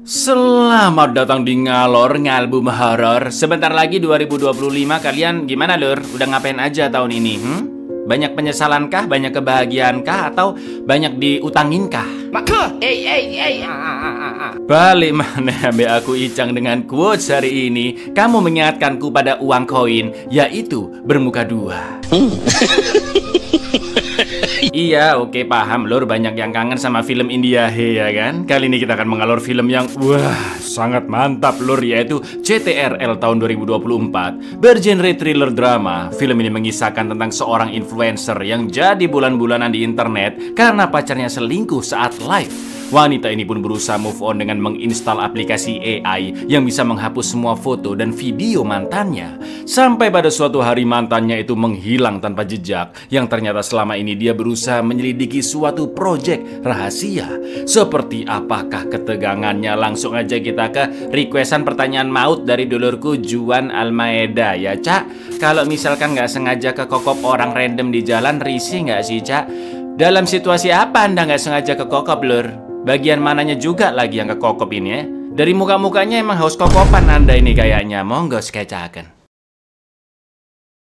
Selamat datang di Ngalor Ngalbum Horor. Sebentar lagi 2025, kalian gimana lur? Udah ngapain aja tahun ini? Banyak penyesalankah? Banyak kebahagiaankah? Atau banyak diutanginkah? Balik mana be aku Icang dengan quotes hari ini. Kamu mengingatkanku pada uang koin, yaitu bermuka dua. Iya, oke, paham lur, banyak yang kangen sama film India, ya kan? Kali ini kita akan mengalor film yang sangat mantap lur, yaitu CTRL tahun 2024. Bergenre thriller drama, film ini mengisahkan tentang seorang influencer yang jadi bulan-bulanan di internet karena pacarnya selingkuh saat live. Wanita ini pun berusaha move on dengan menginstal aplikasi AI yang bisa menghapus semua foto dan video mantannya. Sampai pada suatu hari mantannya itu menghilang tanpa jejak, yang ternyata selama ini dia berusaha menyelidiki suatu proyek rahasia. Seperti apakah ketegangannya? Langsung aja kita ke requestan pertanyaan maut dari dulurku Juan Almaeda ya Cak. Kalau misalkan nggak sengaja kekokop orang random di jalan, risih nggak sih Cak? Dalam situasi apa Anda nggak sengaja kekokop lur? Bagian mananya juga lagi yang kekokop ini ya? Dari muka-mukanya emang haus kokopan Anda ini kayaknya. Monggo skecaken.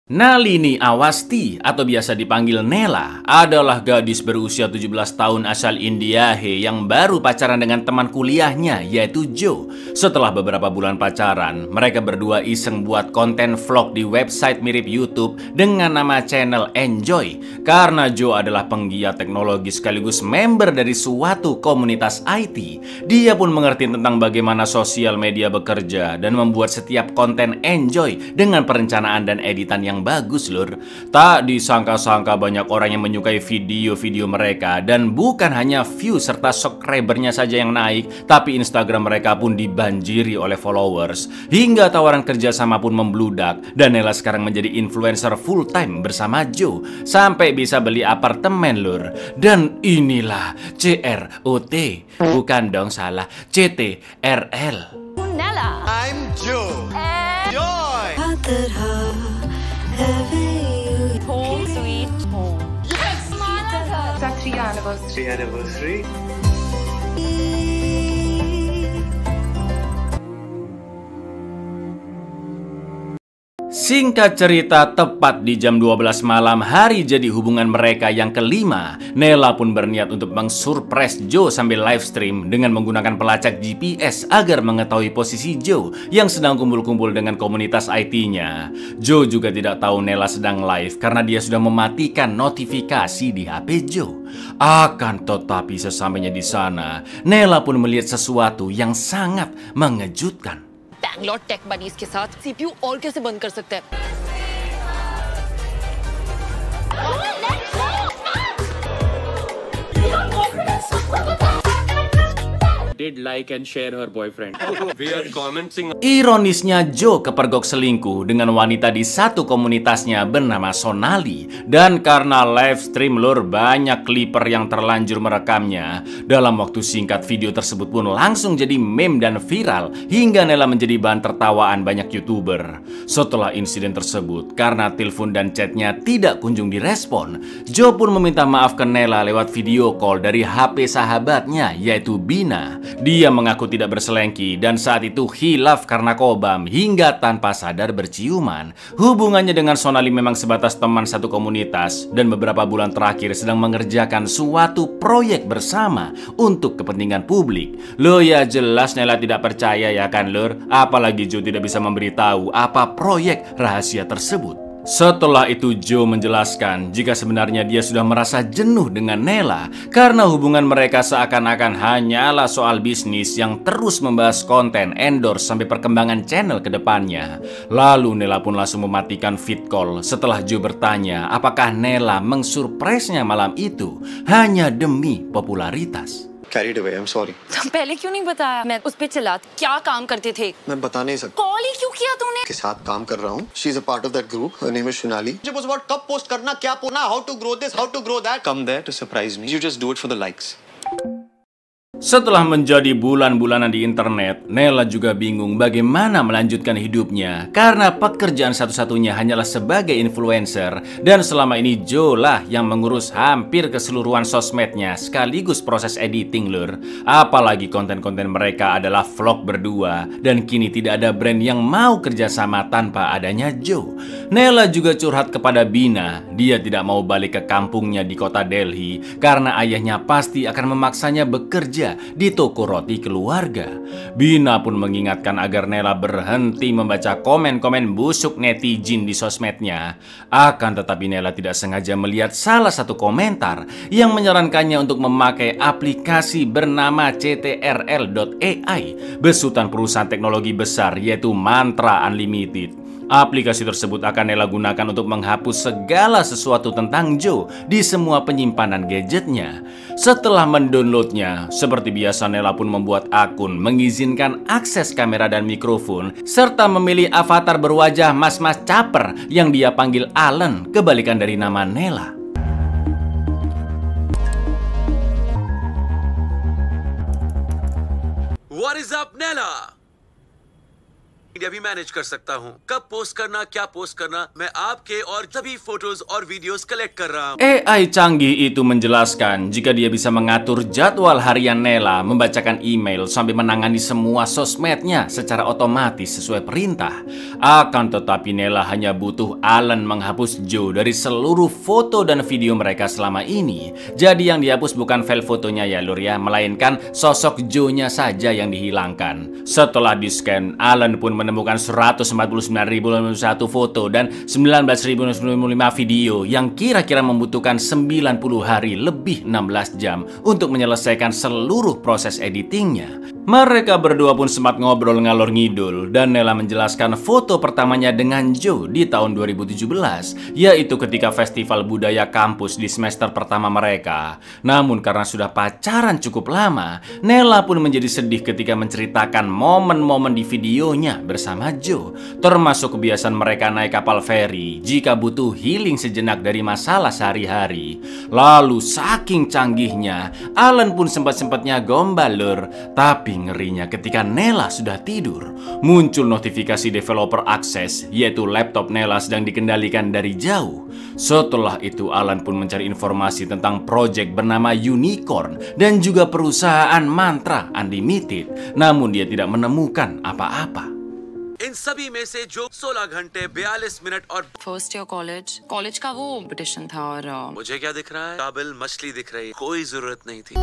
Nalini Awasti atau biasa dipanggil Nela adalah gadis berusia 17 tahun asal India yang baru pacaran dengan teman kuliahnya yaitu Joe. Setelah beberapa bulan pacaran, mereka berdua iseng buat konten vlog di website mirip YouTube dengan nama channel Enjoy. Karena Joe adalah penggiat teknologi sekaligus member dari suatu komunitas IT, dia pun mengerti tentang bagaimana sosial media bekerja dan membuat setiap konten Enjoy dengan perencanaan dan editan yang bagus lur. Tak disangka-sangka banyak orang yang menyukai video-video mereka. Dan bukan hanya view serta subscribernya saja yang naik, tapi Instagram mereka pun dibanjiri oleh followers. Hingga tawaran kerjasama pun membludak. Dan Nela sekarang menjadi influencer full time bersama Joe. Sampai bisa beli apartemen lur. Dan inilah CROT. Bukan dong, salah, CTRL. Nela, I'm Joe. Joy. home sweet home. Yes. It's our 3rd Anniversary. Singkat cerita, tepat di jam 12 malam hari jadi hubungan mereka yang kelima, Nela pun berniat untuk mengsurprise Joe sambil live stream dengan menggunakan pelacak GPS agar mengetahui posisi Joe yang sedang kumpul-kumpul dengan komunitas IT-nya. Joe juga tidak tahu Nela sedang live karena dia sudah mematikan notifikasi di HP Joe. Akan tetapi sesampainya di sana, Nela pun melihat sesuatu yang sangat mengejutkan. Bangalore Tech Bunnies के साथ सीपीयू और कैसे बंद कर सकते हैं? Did like and share her boyfriend. We are commenting. Ironisnya Joe kepergok selingkuh dengan wanita di satu komunitasnya bernama Sonali. Dan karena live stream lur, banyak clipper yang terlanjur merekamnya. Dalam waktu singkat video tersebut pun langsung jadi meme dan viral hingga Nela menjadi bahan tertawaan banyak YouTuber. Setelah insiden tersebut, karena telepon dan chatnya tidak kunjung direspon, Joe pun meminta maaf ke Nela lewat video call dari HP sahabatnya yaitu Bina. Dia mengaku tidak berselengki dan saat itu khilaf karena kobam hingga tanpa sadar berciuman. Hubungannya dengan Sonali memang sebatas teman satu komunitas dan beberapa bulan terakhir sedang mengerjakan suatu proyek bersama untuk kepentingan publik. Lo ya jelas Nela tidak percaya ya kan lur, apalagi Joe tidak bisa memberitahu apa proyek rahasia tersebut. Setelah itu Joe menjelaskan jika sebenarnya dia sudah merasa jenuh dengan Nela karena hubungan mereka seakan-akan hanyalah soal bisnis yang terus membahas konten endorse sampai perkembangan channel ke depannya. Lalu Nela pun langsung mematikan feed call setelah Joe bertanya apakah Nela mengsurprise-nya malam itu hanya demi popularitas. Carried away. I'm sorry. तो पहले क्यों नहीं बताया? मैं उस पे चला क्या काम करते थे? मैं बता नहीं सकता कॉल ही क्यों किया तूने? के साथ काम कर रहा हूँ. She's a part of that group. Her name is Shunali. मुझे बस about कब पोस्ट करना, क्या post, how to grow this, how to grow that. Come there to surprise me. You just do it for the likes. Setelah menjadi bulan-bulanan di internet, Nela juga bingung bagaimana melanjutkan hidupnya karena pekerjaan satu-satunya hanyalah sebagai influencer dan selama ini Joe lah yang mengurus hampir keseluruhan sosmednya sekaligus proses editing lur. Apalagi konten-konten mereka adalah vlog berdua dan kini tidak ada brand yang mau kerjasama tanpa adanya Joe. Nela juga curhat kepada Bina, dia tidak mau balik ke kampungnya di kota Delhi karena ayahnya pasti akan memaksanya bekerja di toko roti keluarga. Bina pun mengingatkan agar Nela berhenti membaca komen-komen busuk netizen di sosmednya. Akan tetapi Nela tidak sengaja melihat salah satu komentar yang menyarankannya untuk memakai aplikasi bernama CTRL.ai, besutan perusahaan teknologi besar yaitu Mantra Unlimited. Aplikasi tersebut akan Nela gunakan untuk menghapus segala sesuatu tentang Joe di semua penyimpanan gadgetnya. Setelah mendownloadnya, seperti biasa Nela pun membuat akun, mengizinkan akses kamera dan mikrofon, serta memilih avatar berwajah mas-mas caper yang dia panggil Alan, kebalikan dari nama Nela. What is up, Nella? Media भी मैनेज कर सकता हूँ। कब पोस्ट करना, क्या पोस्ट करना, मैं आपके और सभी फोटोज और वीडियोस कलेक्ट कर रहा हूँ। AI canggih itu menjelaskan jika dia bisa mengatur jadwal harian Nela, membacakan email sampai menangani semua sosmednya secara otomatis sesuai perintah. Akan tetapi Nela hanya butuh Alan menghapus Joe dari seluruh foto dan video mereka selama ini. Jadi yang dihapus bukan file fotonya ya lur ya, melainkan sosok Joe-nya saja yang dihilangkan. Setelah di-scan, Alan pun menemukan 149.091 foto dan 19.095 video yang kira-kira membutuhkan 90 hari lebih 16 jam untuk menyelesaikan seluruh proses editingnya. Mereka berdua pun sempat ngobrol ngalor ngidul dan Nela menjelaskan foto pertamanya dengan Joe di tahun 2017, yaitu ketika festival budaya kampus di semester pertama mereka. Namun karena sudah pacaran cukup lama, Nela pun menjadi sedih ketika menceritakan momen-momen di videonya bersama Joe, termasuk kebiasaan mereka naik kapal feri jika butuh healing sejenak dari masalah sehari-hari. Lalu saking canggihnya, Alan pun sempat-sempatnya gombal lur, tapi ngerinya ketika Nela sudah tidur, muncul notifikasi developer akses, yaitu laptop Nela sedang dikendalikan dari jauh. Setelah itu Alan pun mencari informasi tentang proyek bernama Unicorn dan juga perusahaan Mantra Unlimited, namun dia tidak menemukan apa-apa. इन सभी में से जो 16 घंटे 42 मिनट और first year college का वो कॉम्पिटिशन था और मुझे क्या दिख रहा है? काबिल मछली दिख रही है। कोई जरूरत नहीं थी।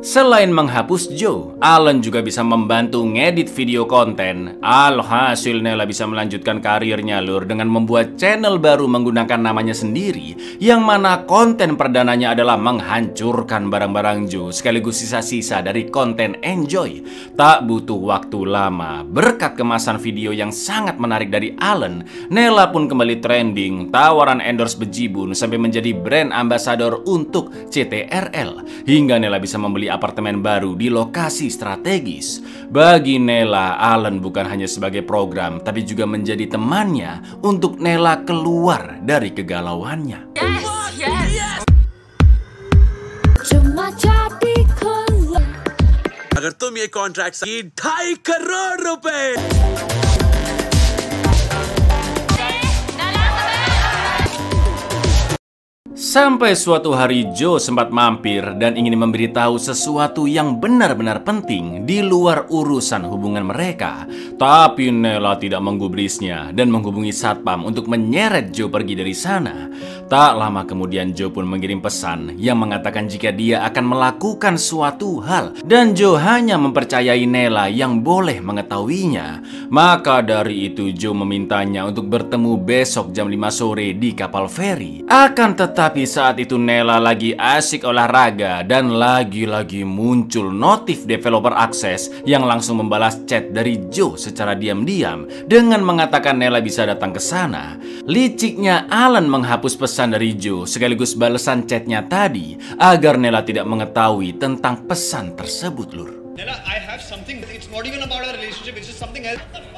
Selain menghapus Joe, Alan juga bisa membantu ngedit video konten. Alhasil Nela bisa melanjutkan karirnya lur dengan membuat channel baru menggunakan namanya sendiri, yang mana konten perdananya adalah menghancurkan barang-barang Joe sekaligus sisa-sisa dari konten Enjoy. Tak butuh waktu lama, berkat kemasan video yang sangat menarik dari Alan, Nela pun kembali trending, tawaran endorse bejibun sampai menjadi brand ambassador untuk CTRL, hingga Nela bisa membeli apartemen baru di lokasi strategis. Bagi Nela, Alan bukan hanya sebagai program, tapi juga menjadi temannya untuk Nela keluar dari kegalauannya. अगर तुम ये कॉन्ट्रैक्ट 2.5 करोड़ रुपए Sampai suatu hari Joe sempat mampir dan ingin memberitahu sesuatu yang benar-benar penting di luar urusan hubungan mereka. Tapi Nela tidak menggubrisnya dan menghubungi satpam untuk menyeret Joe pergi dari sana. Tak lama kemudian Joe pun mengirim pesan yang mengatakan jika dia akan melakukan suatu hal dan Joe hanya mempercayai Nela yang boleh mengetahuinya. Maka dari itu Joe memintanya untuk bertemu besok jam 5 sore di kapal feri. Akan tetapi saat itu Nela lagi asik olahraga dan lagi-lagi muncul notif developer akses yang langsung membalas chat dari Joe secara diam-diam dengan mengatakan Nela bisa datang ke sana. Liciknya Alan menghapus pesan dari Joe sekaligus balasan chatnya tadi agar Nela tidak mengetahui tentang pesan tersebut lur. Nela, I have something. It's not even about our relationship. It's just something else. What the fuck?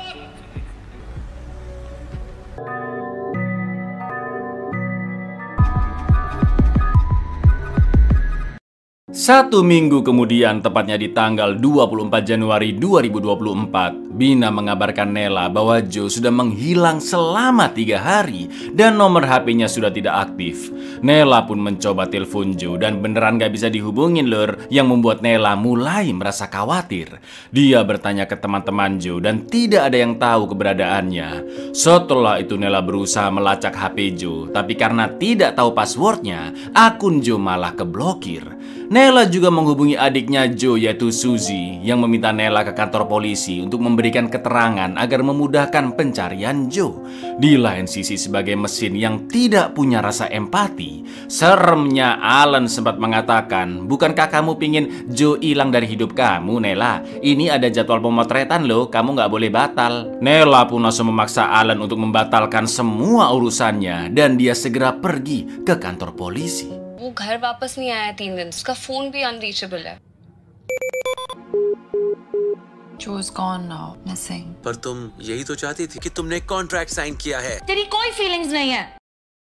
1 minggu kemudian, tepatnya di tanggal 24 Januari 2024, Bina mengabarkan Nela bahwa Joe sudah menghilang selama 3 hari dan nomor HP-nya sudah tidak aktif. Nela pun mencoba telepon Joe dan beneran gak bisa dihubungin lur, yang membuat Nela mulai merasa khawatir. Dia bertanya ke teman-teman Joe dan tidak ada yang tahu keberadaannya. Setelah itu Nela berusaha melacak HP Joe, tapi karena tidak tahu passwordnya, akun Joe malah keblokir. Nela juga menghubungi adiknya Joe yaitu Suzy yang meminta Nela ke kantor polisi untuk memberikan keterangan agar memudahkan pencarian Joe. Di lain sisi, sebagai mesin yang tidak punya rasa empati, seremnya Alan sempat mengatakan, "Bukankah kamu pingin Joe hilang dari hidup kamu, Nela? Ini ada jadwal pemotretan loh, kamu nggak boleh batal." Nela pun langsung memaksa Alan untuk membatalkan semua urusannya dan dia segera pergi ke kantor polisi. वो घर वापस नहीं आया 3 दिन, उसका फोन भी अनरीचेबल है। Joe is gone now, missing. पर तुम यही तो चाहती थी कि तुमने कॉन्ट्रैक्ट साइन किया है। तेरी कोई फीलिंग्स नहीं है।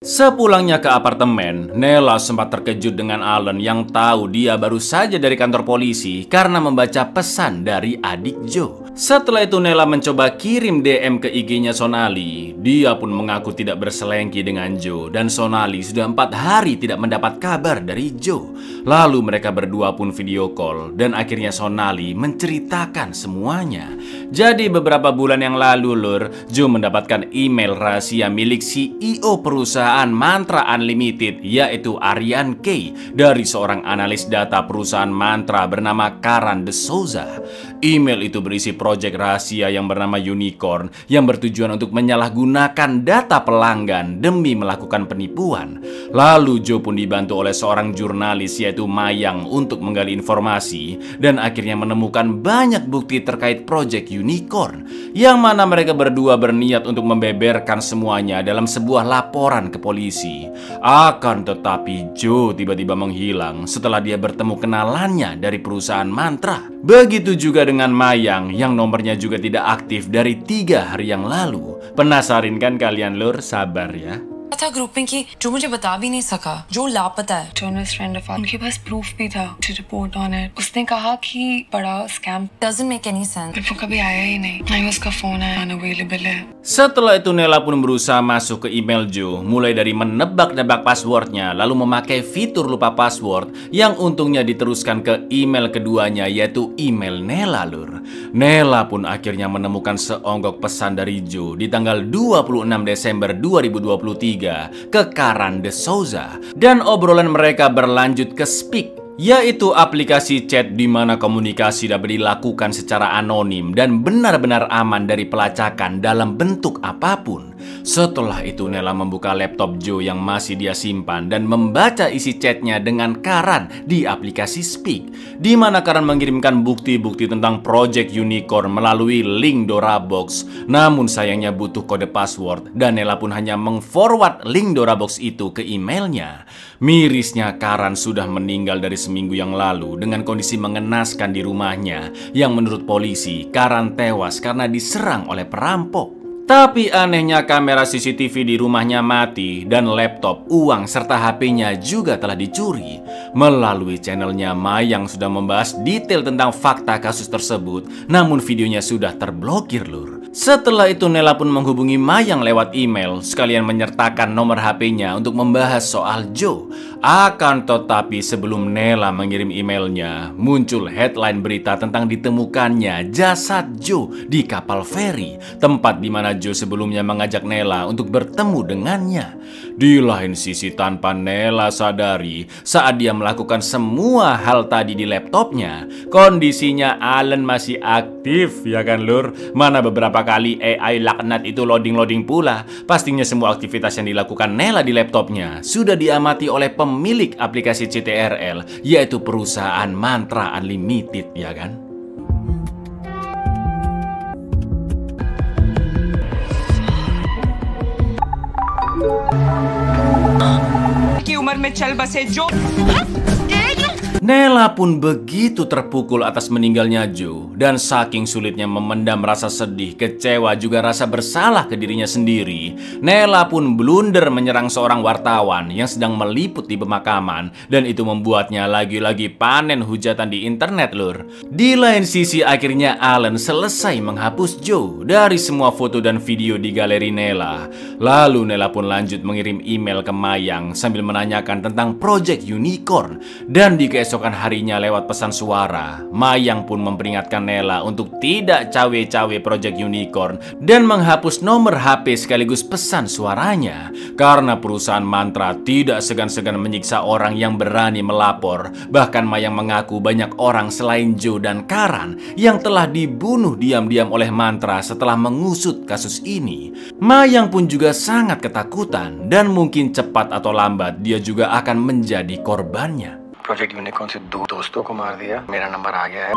Sepulangnya ke apartemen, Nela sempat terkejut dengan Alan yang tahu dia baru saja dari kantor polisi karena membaca pesan dari adik Joe. Setelah itu Nela mencoba kirim DM ke IG-nya Sonali. Dia pun mengaku tidak berselengki dengan Joe dan Sonali sudah 4 hari tidak mendapat kabar dari Joe. Lalu mereka berdua pun video call dan akhirnya Sonali menceritakan semuanya. Jadi beberapa bulan yang lalu lur, Joe mendapatkan email rahasia milik CEO perusahaan Mantra Unlimited yaitu Aryan K dari seorang analis data perusahaan Mantra bernama Karan De Souza. Email itu berisi proyek rahasia yang bernama Unicorn yang bertujuan untuk menyalahgunakan data pelanggan demi melakukan penipuan. Lalu Joe pun dibantu oleh seorang jurnalis yaitu Mayang untuk menggali informasi dan akhirnya menemukan banyak bukti terkait proyek Unicorn yang mana mereka berdua berniat untuk membeberkan semuanya dalam sebuah laporan ke polisi. Akan tetapi Joe tiba-tiba menghilang setelah dia bertemu kenalannya dari perusahaan Mantra. Begitu juga dengan Mayang yang nomornya juga tidak aktif dari 3 hari yang lalu. Penasaran kan kalian lur? Sabar ya. था ग्रुप में कि जो मुझे बता भी नहीं सका, जो लापता है। जर्नलिस्ट फ्रेंड ऑफ उनके पास प्रूफ भी था to report on it. उसने कहा कि बड़ा scam doesn't make any sense. वो कभी आया ही नहीं। ना ही उसका फोन है, unavailable है। Setelah itu Nela pun berusaha masuk ke email Joe, mulai dari menebak-nebak passwordnya, lalu memakai fitur lupa password yang untungnya diteruskan ke email keduanya yaitu email Nela lur. Nela pun akhirnya menemukan seonggok pesan dari Joe di tanggal 26 Desember 2023 ke Karan De Souza dan obrolan mereka berlanjut ke Speak, yaitu aplikasi chat di mana komunikasi dapat dilakukan secara anonim dan benar-benar aman dari pelacakan dalam bentuk apapun. Setelah itu Nela membuka laptop Joe yang masih dia simpan dan membaca isi chatnya dengan Karan di aplikasi Speak, di mana Karan mengirimkan bukti-bukti tentang Project Unicorn melalui link Dorabox. Namun sayangnya butuh kode password dan Nela pun hanya meng-forward link Dorabox itu ke emailnya. Mirisnya Karan sudah meninggal dari seminggu yang lalu dengan kondisi mengenaskan di rumahnya yang menurut polisi Karan tewas karena diserang oleh perampok. Tapi anehnya kamera CCTV di rumahnya mati dan laptop, uang, serta HP-nya juga telah dicuri. Melalui channelnya Mayang sudah membahas detail tentang fakta kasus tersebut, namun videonya sudah terblokir lur. Setelah itu Nela pun menghubungi Mayang lewat email, sekalian menyertakan nomor HP-nya untuk membahas soal Joe. Akan tetapi sebelum Nela mengirim emailnya, muncul headline berita tentang ditemukannya jasad Joe di kapal feri, tempat di mana Joe sebelumnya mengajak Nela untuk bertemu dengannya. Di lain sisi, tanpa Nela sadari, saat dia melakukan semua hal tadi di laptopnya, kondisinya Alan masih aktif, ya kan lur? Mana beberapa kali AI laknat itu loading-loading pula. Pastinya semua aktivitas yang dilakukan Nela di laptopnya sudah diamati oleh pemilik aplikasi CTRL, yaitu perusahaan Mantra Unlimited, ya kan? की उम्र में चल बसे जो Nela pun begitu terpukul atas meninggalnya Joe, dan saking sulitnya memendam rasa sedih, kecewa, juga rasa bersalah ke dirinya sendiri, Nela pun blunder menyerang seorang wartawan yang sedang meliput di pemakaman, dan itu membuatnya lagi-lagi panen hujatan di internet lur. Di lain sisi, akhirnya Allen selesai menghapus Joe dari semua foto dan video di galeri Nela. Lalu Nela pun lanjut mengirim email ke Mayang sambil menanyakan tentang Project Unicorn, dan di keesokan harinya lewat pesan suara, Mayang pun memperingatkan Nela untuk tidak cawe-cawe Project Unicorn dan menghapus nomor HP sekaligus pesan suaranya, karena perusahaan Mantra tidak segan-segan menyiksa orang yang berani melapor. Bahkan Mayang mengaku banyak orang selain Joe dan Karan yang telah dibunuh diam-diam oleh Mantra setelah mengusut kasus ini. Mayang pun juga sangat ketakutan, dan mungkin cepat atau lambat dia juga akan menjadi korbannya. Project unicorn से 2 दोस्तों को मार दिया, मेरा नंबर आ गया है।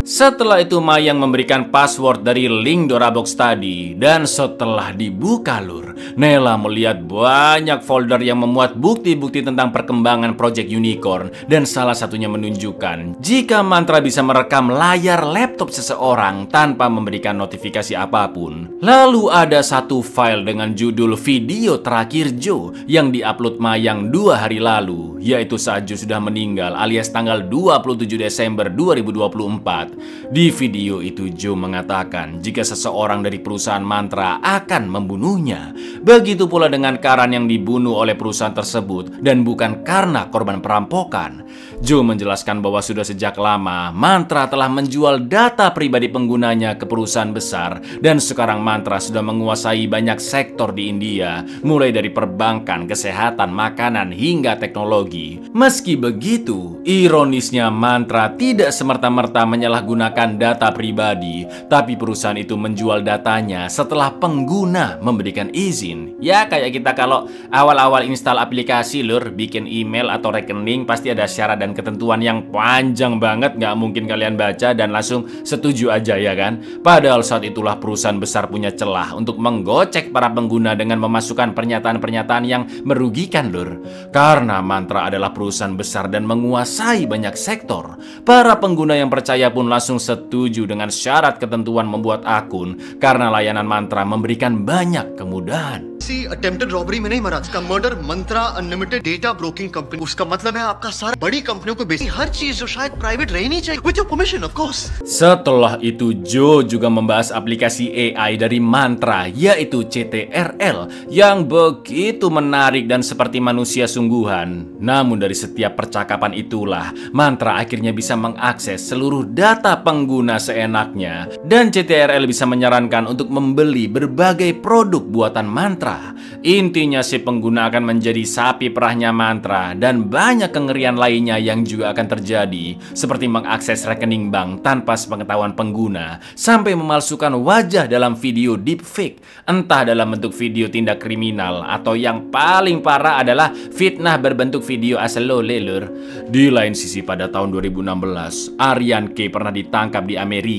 Setelah itu Mayang memberikan password dari link Dorabox tadi, dan setelah dibuka lur, Nela melihat banyak folder yang memuat bukti-bukti tentang perkembangan Project Unicorn, dan salah satunya menunjukkan jika Mantra bisa merekam layar laptop seseorang tanpa memberikan notifikasi apapun. Lalu ada satu file dengan judul video terakhir Joe yang diupload Mayang 2 hari lalu, yaitu saat Joe sudah meninggal alias tanggal 27 Desember 2024. Di video itu Joe mengatakan jika seseorang dari perusahaan Mantra akan membunuhnya. Begitu pula dengan Karan yang dibunuh oleh perusahaan tersebut dan bukan karena korban perampokan. Joe menjelaskan bahwa sudah sejak lama Mantra telah menjual data pribadi penggunanya ke perusahaan besar, dan sekarang Mantra sudah menguasai banyak sektor di India, mulai dari perbankan, kesehatan, makanan, hingga teknologi. Meski begitu, ironisnya Mantra tidak semerta-merta menyalahgunakan data pribadi, tapi perusahaan itu menjual datanya setelah pengguna memberikan izin. Ya kayak kita kalau awal-awal install aplikasi lur, bikin email atau rekening pasti ada syarat dan ketentuan yang panjang banget, nggak mungkin kalian baca dan langsung setuju aja ya kan. Padahal saat itulah perusahaan besar punya celah untuk menggocek para pengguna dengan memasukkan pernyataan-pernyataan yang merugikan lur. Karena Mantra adalah perusahaan besar dan menguasai banyak sektor, para pengguna yang percaya pun langsung setuju dengan syarat ketentuan membuat akun, karena layanan Mantra memberikan banyak kemudahan. Attempted robbery में नहीं मरा, उसका मर्डर मंत्रा unlimited data broking company, उसका मतलब है आपका सारा बड़ी कंपनियों को बेची हर चीज जो शायद प्राइवेट रहनी चाहिए, with your permission of course. Setelah itu Joe juga membahas aplikasi AI dari Mantra, yaitu CTRL, yang begitu menarik dan seperti manusia sungguhan. Namun dari setiap percakapan itulah Mantra akhirnya bisa mengakses seluruh data pengguna seenaknya, dan CTRL bisa menyarankan untuk membeli berbagai produk buatan Mantra. Intinya si pengguna akan menjadi sapi perahnya Mantra, dan banyak kengerian lainnya yang juga akan terjadi, seperti mengakses rekening bank tanpa sepengetahuan pengguna, sampai memalsukan wajah dalam video deepfake, entah dalam bentuk video tindak kriminal atau yang paling parah adalah fitnah berbentuk video asal lelur. Di lain sisi, pada tahun 2016 Aryan K pernah ditangkap di Amerika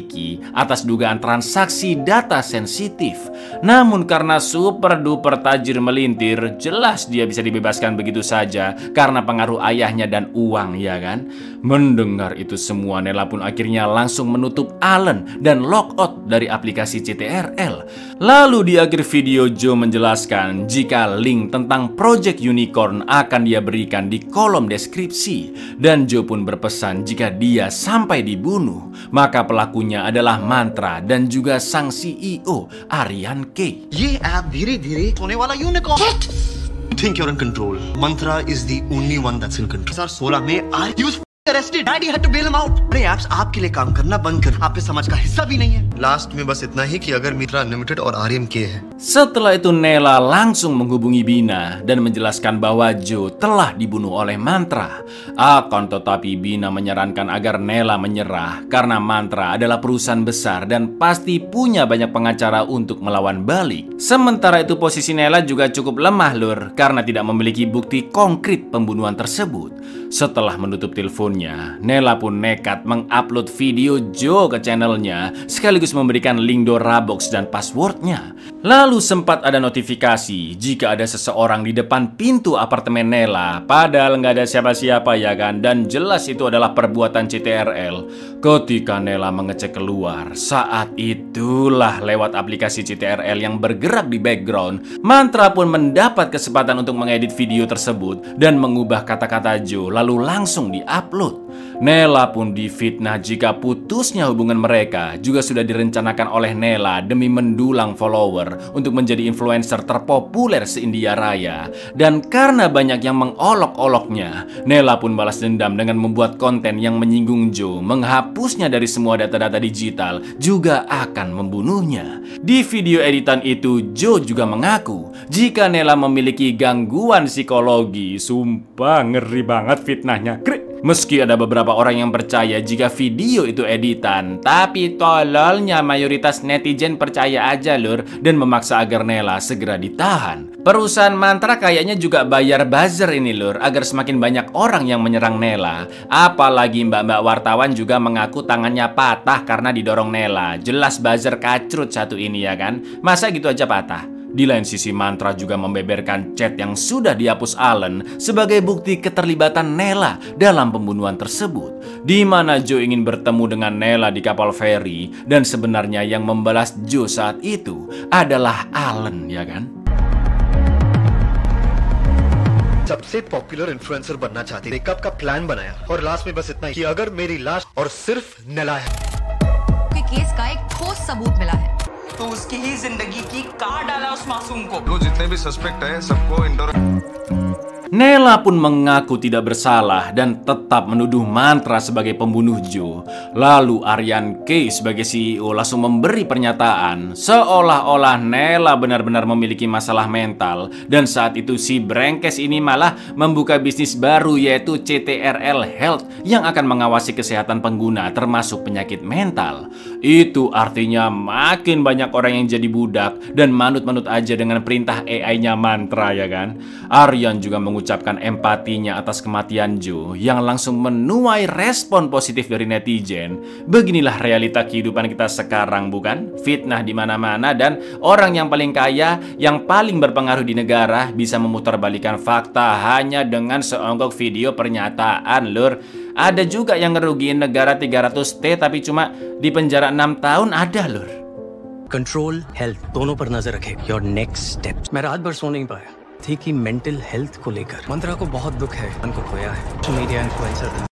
atas dugaan transaksi data sensitif. Namun karena super duper tajir melintir, jelas dia bisa dibebaskan begitu saja karena pengaruh ayahnya dan uang, ya kan? Mendengar itu semua, Nela pun akhirnya langsung menutup Allen dan logout dari aplikasi CTRL. Lalu di akhir video Joe menjelaskan jika link tentang Project Unicorn akan dia berikan di kolom deskripsi, dan Joe pun berpesan jika dia sampai dibunuh, maka pelakunya adalah Mantra dan juga sang CEO Aryan K. ये ऐप धीरे-धीरे होने वाला unicorn. Think you're in control. Mantra is the only one that's in control. 2016 में he was arrested. Daddy had to bail him out. बड़े apps आपके लिए काम करना बंद कर, आपके समाज का हिस्सा भी नहीं है. Last में बस इतना ही कि अगर Mantra Unlimited और RMK है. Setelah itu Nela langsung menghubungi Bina dan menjelaskan bahwa Joe telah dibunuh oleh Mantra. Akan tetapi Bina menyarankan agar Nela menyerah karena Mantra adalah perusahaan besar dan pasti punya banyak pengacara untuk melawan balik. Sementara itu posisi Nela juga cukup lemah lur, karena tidak memiliki bukti konkret pembunuhan tersebut. Setelah menutup teleponnya, Berikutnya, Nela pun nekat mengupload video Joe ke channelnya sekaligus memberikan link Dorabox dan passwordnya. Lalu sempat ada notifikasi jika ada seseorang di depan pintu apartemen Nela, padahal nggak ada siapa-siapa ya kan, dan jelas itu adalah perbuatan CTRL. Ketika Nela mengecek keluar, saat itulah lewat aplikasi CTRL yang bergerak di background, Mantra pun mendapat kesempatan untuk mengedit video tersebut dan mengubah kata-kata Joe lalu langsung di-upload. Nela pun difitnah jika putusnya hubungan mereka juga sudah direncanakan oleh Nela demi mendulang follower untuk menjadi influencer terpopuler se-India Raya. Dan karena banyak yang mengolok-oloknya, Nela pun balas dendam dengan membuat konten yang menyinggung Joe, menghapusnya dari semua data-data digital, juga akan membunuhnya. Di video editan itu, Joe juga mengaku jika Nela memiliki gangguan psikologi. Sumpah ngeri banget fitnahnya. Meski ada beberapa orang yang percaya jika video itu editan, tapi tololnya mayoritas netizen percaya aja lur dan memaksa agar Nela segera ditahan. Perusahaan Mantra kayaknya juga bayar buzzer ini lur agar semakin banyak orang yang menyerang Nela. Apalagi mbak-mbak wartawan juga mengaku tangannya patah karena didorong Nela. Jelas buzzer kacrut satu ini ya kan. Masa gitu aja patah? Di lain sisi, Mantra juga membeberkan chat yang sudah dihapus Allen sebagai bukti keterlibatan Nela dalam pembunuhan tersebut, di mana Joe ingin bertemu dengan Nela di kapal feri dan sebenarnya yang membalas Joe saat itu adalah Allen, ya kan? सबसे popular influencer बनना चाहती, ब्रेकअप का प्लान बनाया और लास्ट में बस इतना ही कि अगर मेरी लाश और सिर्फ नेला है के केस का एक ठोस सबूत मिला है तो उसकी ही जिंदगी की काट डाला उस मासूम को। वो जितने भी सस्पेक्ट हैं सबको indoor. Nela pun mengaku tidak bersalah dan tetap menuduh Mantra sebagai pembunuh Joe. Lalu Aryan K sebagai CEO langsung memberi pernyataan seolah-olah Nela benar-benar memiliki masalah mental, dan saat itu si Brengkes ini malah membuka bisnis baru yaitu CTRL Health yang akan mengawasi kesehatan pengguna termasuk penyakit mental. Itu artinya makin banyak orang yang jadi budak dan manut-manut aja dengan perintah AI-nya Mantra, ya kan? Aryan juga mengucapkan empatinya atas kematian Joe yang langsung menuai respon positif dari netizen. Beginilah realita kehidupan kita sekarang, bukan? Fitnah di mana-mana dan orang yang paling kaya, yang paling berpengaruh di negara bisa memutarbalikkan fakta hanya dengan seonggok video pernyataan, lur. Ada juga yang ngerugiin negara 300T tapi cuma di penjara 6 tahun, ada, lur. Control health दोनों पर नजर रखे। Your next step. मैं रात भर सो नहीं पाया थी कि मेंटल हेल्थ को लेकर मंत्रा को बहुत दुख है, उनको खोया है। मीडिया इन्फ्लुएंसर था।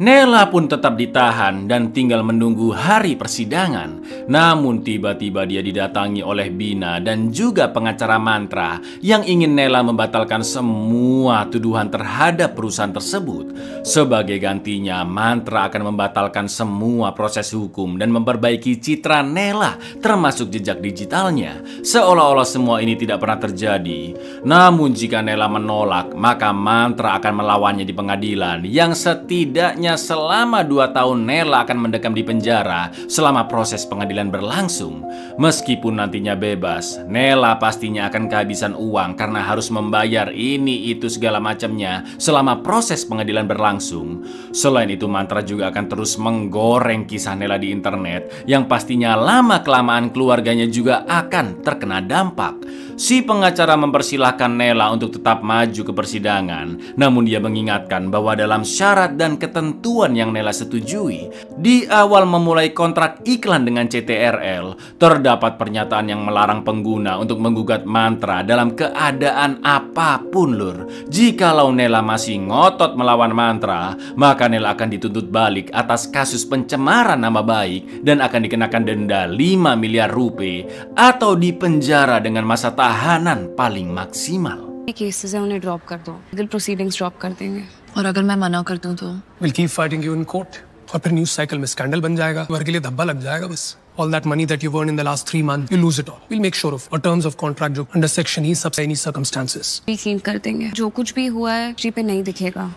Nela pun tetap ditahan dan tinggal menunggu hari persidangan. Namun tiba-tiba dia didatangi oleh Bina dan juga pengacara Mantra yang ingin Nela membatalkan semua tuduhan terhadap perusahaan tersebut. Sebagai gantinya, Mantra akan membatalkan semua proses hukum dan memperbaiki citra Nela termasuk jejak digitalnya, seolah-olah semua ini tidak pernah terjadi. Namun jika Nela menolak, maka Mantra akan melawannya di pengadilan yang setidaknya selama 2 tahun Nela akan mendekam di penjara selama proses pengadilan berlangsung. Meskipun nantinya bebas, Nela pastinya akan kehabisan uang karena harus membayar ini itu segala macamnya selama proses pengadilan berlangsung. Selain itu, Mantra juga akan terus menggoreng kisah Nela di internet yang pastinya lama-kelamaan keluarganya juga akan terkena dampak. Si pengacara mempersilahkan Nela untuk tetap maju ke persidangan, namun dia mengingatkan bahwa dalam syarat dan ketentuan yang Nela setujui di awal memulai kontrak iklan dengan CTRL, terdapat pernyataan yang melarang pengguna untuk menggugat Mantra dalam keadaan apapun, lur. Jikalau Nela masih ngotot melawan Mantra, maka Nela akan dituntut balik atas kasus pencemaran nama baik dan akan dikenakan denda 5 miliar rupiah atau dipenjara dengan masa tahanan paling maksimal. Cases है उन्हें ड्रॉप कर दो, legal proceedings drop कर देंगे। और अगर मैं मना कर दूं तो we'll keep fighting you in court और फिर न्यूज़ साइकिल में स्कैंडल बन जाएगा, वर्ग के लिए धब्बा लग जाएगा बस। All that money that you've earned in the last 3 months, you lose it all. We'll make sure of our terms of contract जो under section E सब any circumstances। क्लीन कर देंगे, जो कुछ भी हुआ है जी पे नहीं दिखेगा।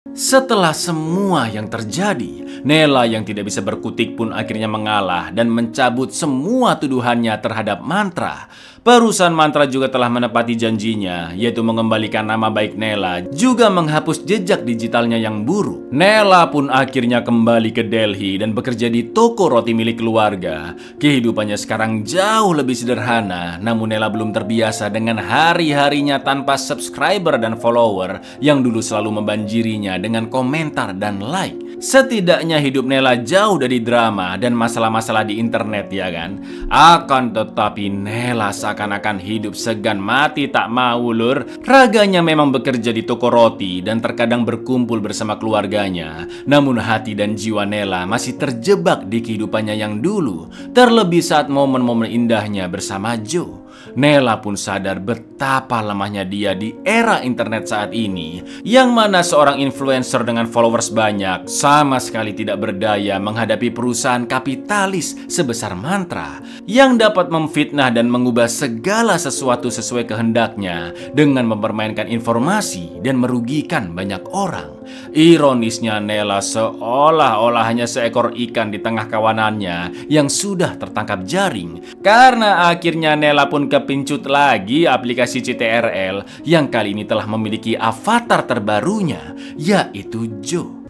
Setelah semua yang terjadi, Nela yang tidak bisa berkutik pun akhirnya mengalah dan mencabut semua tuduhannya terhadap Mantra. Perusahaan Mantra juga telah menepati janjinya, yaitu mengembalikan nama baik Nela, juga menghapus jejak digitalnya yang buruk. Nela pun akhirnya kembali ke Delhi dan bekerja di toko roti milik keluarga. Kehidupannya sekarang jauh lebih sederhana, namun Nela belum terbiasa dengan hari-harinya tanpa subscriber dan follower yang dulu selalu membanjirinya dengan komentar dan like. Setidaknya hidup Nela jauh dari drama dan masalah-masalah di internet, ya kan? Akan tetapi Nela seakan-akan hidup segan mati tak mau, lur. Raganya memang bekerja di toko roti dan terkadang berkumpul bersama keluarganya. Namun hati dan jiwa Nela masih terjebak di kehidupannya yang dulu, terlebih saat momen-momen indahnya bersama Joe. Nela pun sadar betapa lemahnya dia di era internet saat ini, yang mana seorang influencer dengan followers banyak sama sekali tidak berdaya menghadapi perusahaan kapitalis sebesar Mantra yang dapat memfitnah dan mengubah segala sesuatu sesuai kehendaknya dengan mempermainkan informasi dan merugikan banyak orang. Ironisnya, Nela seolah-olah hanya seekor ikan di tengah kawanannya yang sudah tertangkap jaring, karena akhirnya Nela pun kepincut lagi aplikasi CTRL yang kali ini telah memiliki avatar terbarunya, yaitu Joe.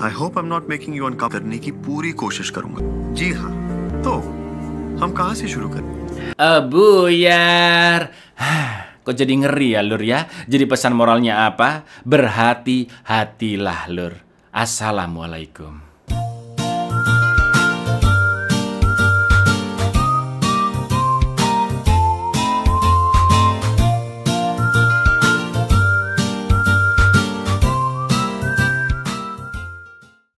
I hope I'm not making you uncomfortable. करने की पूरी कोशिश करूंगा। जी हाँ, तो हम कहाँ से शुरू करें? Buyar. Kok jadi ngeri ya, lur ya? Jadi pesan moralnya apa? Berhati-hatilah, lur. Assalamualaikum.